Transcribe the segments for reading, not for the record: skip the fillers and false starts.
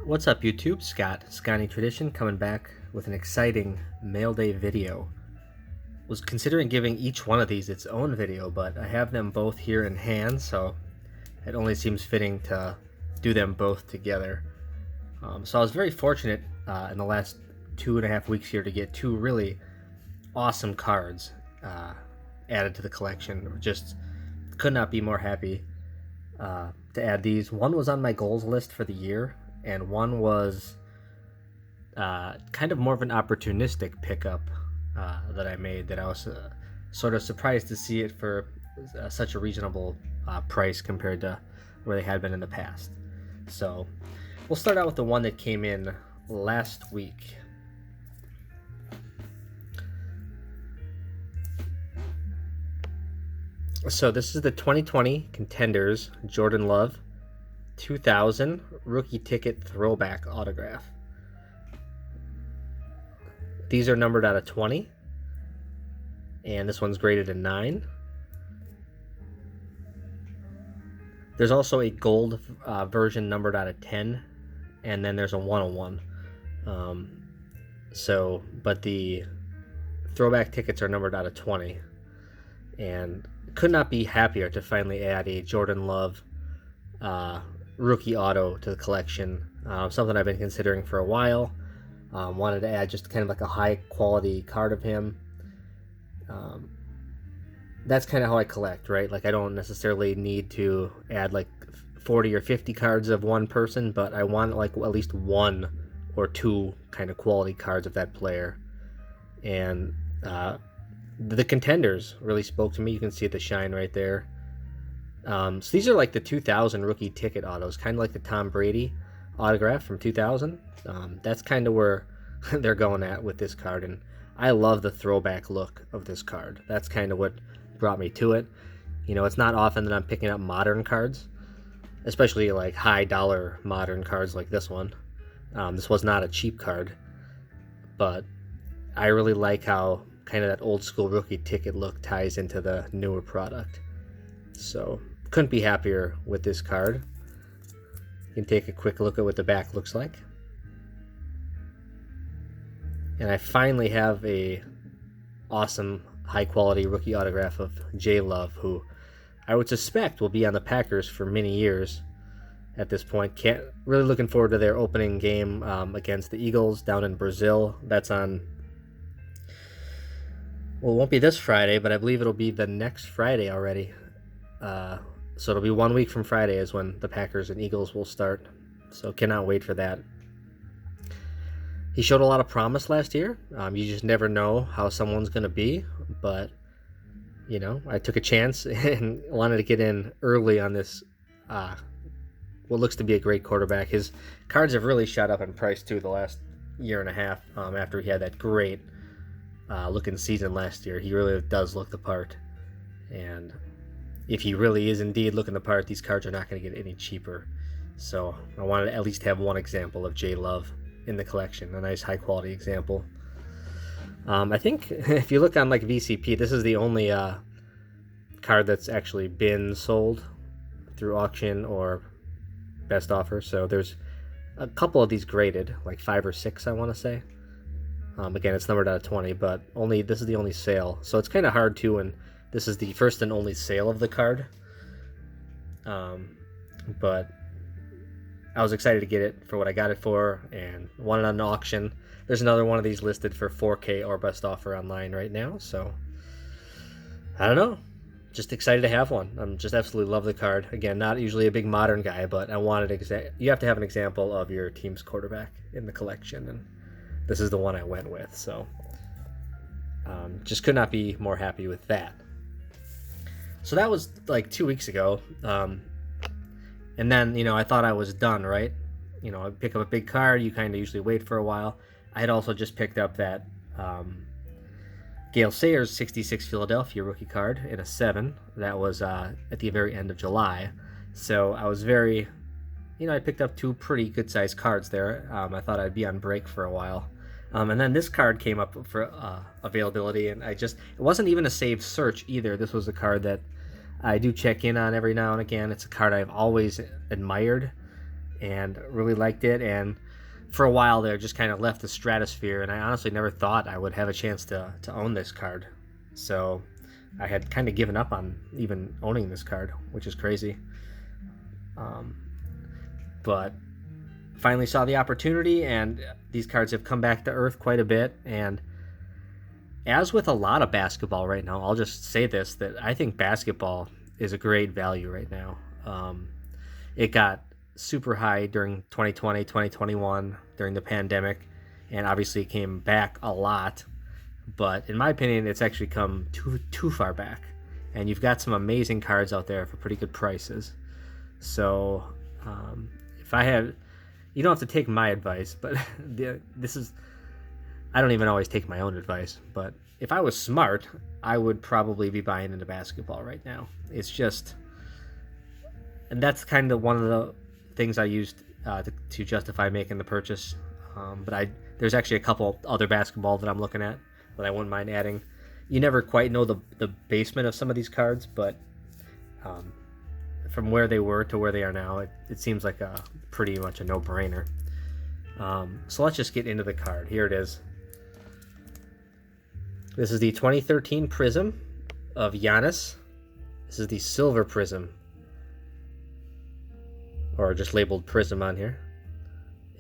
What's up, YouTube? Scott, Scotty Tradition, coming back with an exciting mail day video. Was considering giving each one of these its own video, but I have them both here in hand, so it only seems fitting to do them both together. So I was very fortunate in the last 2.5 weeks here to get two really awesome cards added to the collection. Just could not be more happy to add these. One was on my goals list for the year, and one was kind of more of an opportunistic pickup that I made, that I was sort of surprised to see it for such a reasonable price compared to where they had been in the past. So we'll start out with the one that came in last week. So this is the 2020 Contenders Jordan Love 2000 rookie ticket throwback autograph. These are numbered out of 20, and this one's graded a 9. There's also a gold version numbered out of 10, and then there's a 101. But the throwback tickets are numbered out of 20, and could not be happier to finally add a Jordan Love rookie auto to the collection. Something I've been considering for a while. Wanted to add just kind of like a high quality card of him. That's kind of how I collect, right? Like, I don't necessarily need to add like 40 or 50 cards of one person, but I want like at least one or two kind of quality cards of that player. And the Contenders really spoke to me. You can see the shine right there. So these are like the 2000 rookie ticket autos, kind of like the Tom Brady autograph from 2000. That's kind of where they're going at with this card, and I love the throwback look of this card. That's kind of what brought me to it. You know, it's not often that I'm picking up modern cards, especially like high dollar modern cards like this one. This was not a cheap card, but I really like how kind of that old school rookie ticket look ties into the newer product. So couldn't be happier with this card. You can take a quick look at what the back looks like. And I finally have a awesome high quality rookie autograph of J Love, who I would suspect will be on the Packers for many years at this point. Really looking forward to their opening game against the Eagles down in Brazil. That's on, well, it won't be this Friday, but I believe it'll be the next Friday already. So it'll be 1 week from Friday is when the Packers and Eagles will start. So cannot wait for that. He showed a lot of promise last year. You just never know how someone's going to be. But, you know, I took a chance and wanted to get in early on this, what looks to be a great quarterback. His cards have really shot up in price, too, the last year and a half after he had that great looking season last year. He really does look the part. And if he really is indeed looking the part, these cards are not going to get any cheaper. So I wanted to at least have one example of J Love in the collection, a nice high quality example. I think if you look on like VCP, this is the only card that's actually been sold through auction or best offer. So there's a couple of these graded, like 5 or 6, I want to say. Again, it's numbered out of 20, but this is the only sale. So it's kind of hard too, and this is the first and only sale of the card. But I was excited to get it for what I got it for, and wanted on an auction. There's another one of these listed for 4K or best offer online right now. So I don't know. Just excited to have one. I'm just absolutely love the card. Again, not usually a big modern guy, but I wanted you have to have an example of your team's quarterback in the collection, and this is the one I went with. So just could not be more happy with that. So that was like 2 weeks ago. And then, you know, I thought I was done, right? You know, I pick up a big card, you kind of usually wait for a while. I had also just picked up that Gale Sayers 66 Philadelphia rookie card in a 7. That was at the very end of July. So I was very, you know, I picked up 2 pretty good-sized cards there. I thought I'd be on break for a while. And then this card came up for availability, and it wasn't even a saved search either. This was a card that I do check in on every now and again. It's a card I've always admired, and really liked it. And for a while there, just kind of left the stratosphere. And I honestly never thought I would have a chance to own this card. So I had kind of given up on even owning this card, which is crazy. But finally saw the opportunity, and these cards have come back to earth quite a bit. And as with a lot of basketball right now, I'll just say this, that I think basketball is a great value right now. It got super high during 2020, 2021, during the pandemic, and obviously it came back a lot. But in my opinion, it's actually come too far back. And you've got some amazing cards out there for pretty good prices. So if I had... You don't have to take my advice, but this is... I don't even always take my own advice, but if I was smart, I would probably be buying into basketball right now. It's just... And that's kind of one of the things I used to justify making the purchase. But there's actually a couple other basketball that I'm looking at that I wouldn't mind adding. You never quite know the basement of some of these cards, but from where they were to where they are now, it seems like pretty much a no-brainer. So let's just get into the card. Here it is. This is the 2013 Prism of Giannis. This is the Silver Prism, or just labeled Prism on here.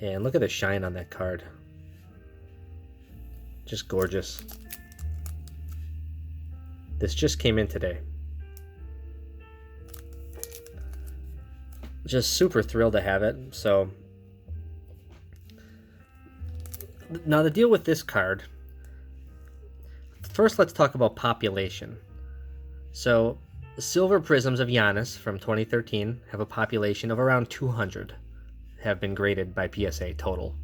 And look at the shine on that card. Just gorgeous. This just came in today. Just super thrilled to have it. So now the deal with this card, first let's talk about population. So Silver Prisms of Giannis from 2013 have a population of around 200, have been graded by PSA total.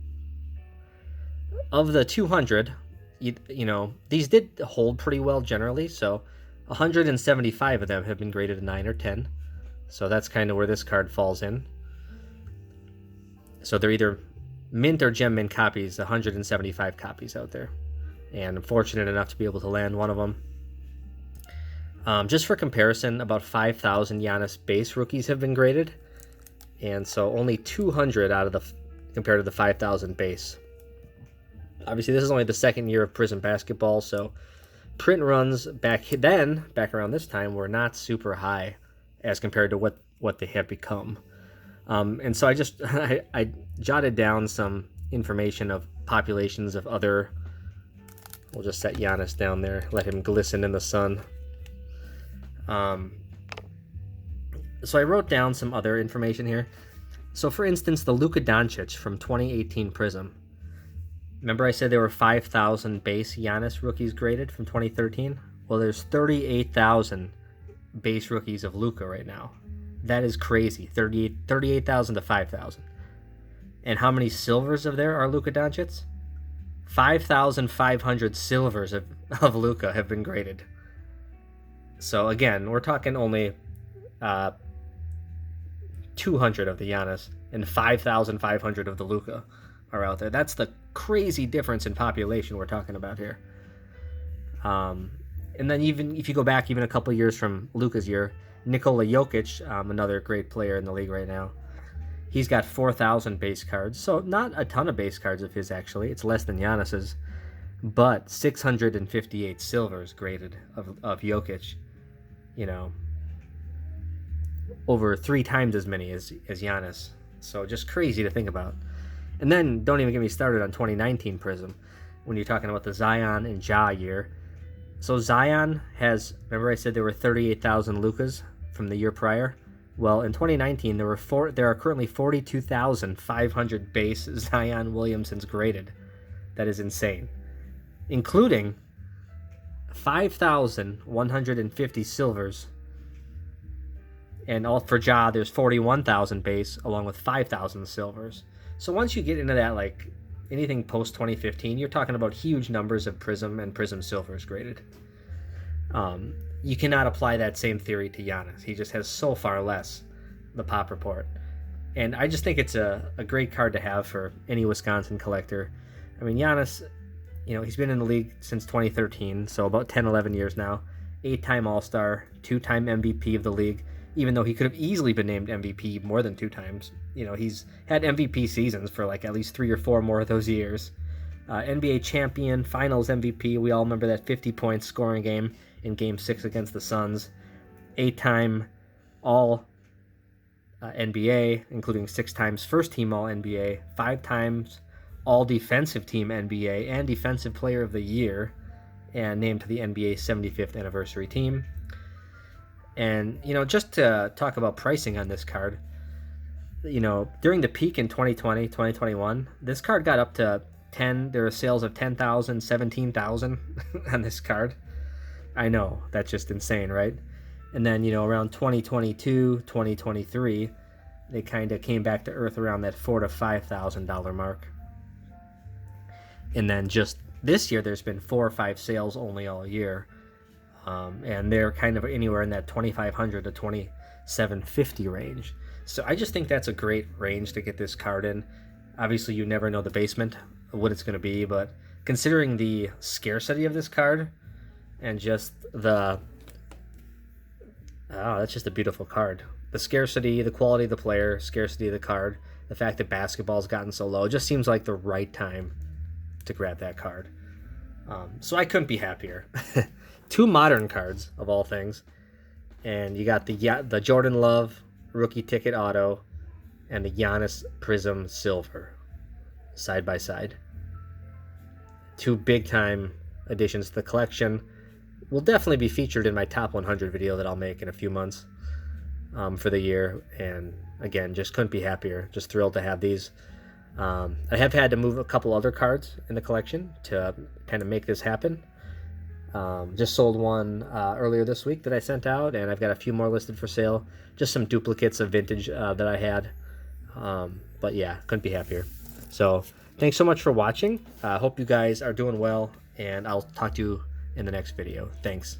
Of the 200, you know, these did hold pretty well generally, so 175 of them have been graded a 9 or 10. So that's kind of where this card falls in. So they're either mint or gem mint copies, 175 copies out there. And I'm fortunate enough to be able to land one of them. Just for comparison, about 5,000 Giannis base rookies have been graded. And so only 200 out of the, compared to the 5,000 base. Obviously, this is only the second year of Prism basketball, so print runs back around this time were not super high as compared to what they have become. And so I jotted down some information of populations of other... We'll just set Giannis down there, let him glisten in the sun. So I wrote down some other information here. So for instance, the Luka Doncic from 2018 Prism. Remember I said there were 5,000 base Giannis rookies graded from 2013? Well, there's 38,000 base rookies of Luka right now. That is crazy. 38,000 to 5,000. And how many silvers of there are Luka Doncic? 5,500 silvers of Luka have been graded. So again, we're talking only 200 of the Giannis and 5,500 of the Luka are out there. That's the crazy difference in population we're talking about here. And then even if you go back even a couple years from Luka's year, Nikola Jokic, another great player in the league right now, he's got 4,000 base cards. So not a ton of base cards of his, actually. It's less than Giannis's. But 658 silvers graded of Jokic. You know, over 3 times as many as Giannis. So just crazy to think about. And then don't even get me started on 2019 Prism when you're talking about the Zion and Ja year. So Zion has, remember I said there were 38,000 Lukas from the year prior? Well, in 2019 there are currently 42,500 base Zion Williamsons graded. That is insane. Including 5,150 silvers. And all for Ja, there's 41,000 base along with 5,000 silvers. So once you get into that, like anything post 2015, you're talking about huge numbers of Prism and Prism silvers graded. You cannot apply that same theory to Giannis. He just has so far less, the pop report. And I just think it's a great card to have for any Wisconsin collector. I mean, Giannis, you know, he's been in the league since 2013, so about 10, 11 years now. 8-time All-Star, 2-time MVP of the league. even though he could have easily been named MVP more than 2 times. You know, he's had MVP seasons for like at least 3 or 4 more of those years. NBA champion, Finals MVP. We all remember that 50-point scoring game in Game 6 against the Suns. 8-time All NBA, including 6 times First Team All NBA, 5 times All Defensive Team NBA, and Defensive Player of the Year, and named to the NBA 75th anniversary team. And, you know, just to talk about pricing on this card, you know, during the peak in 2020, 2021, this card got up to there were sales of 10,000, 17,000 on this card. I know, that's just insane, right? And then, you know, around 2022, 2023, they kind of came back to earth around that $4,000 to $5,000 mark. And then just this year, there's been 4 or 5 sales only all year. And they're kind of anywhere in that $2,500 to $2,750 range. So I just think that's a great range to get this card in. Obviously, you never know the basement of what it's going to be, but considering the scarcity of this card and just the... Oh, that's just a beautiful card. The scarcity, the quality of the player, scarcity of the card, the fact that basketball's gotten so low, it just seems like the right time to grab that card. So I couldn't be happier. 2 modern cards, of all things. And you got the Jordan Love rookie ticket auto and the Giannis Prism Silver side by side. 2 big-time additions to the collection. Will definitely be featured in my top 100 video that I'll make in a few months for the year. And again, just couldn't be happier. Just thrilled to have these. I have had to move a couple other cards in the collection to kind of make this happen. Just sold one earlier this week that I sent out, and I've got a few more listed for sale. Just some duplicates of vintage that I had. But yeah, couldn't be happier. So thanks so much for watching. Hope you guys are doing well, and I'll talk to you in the next video. Thanks.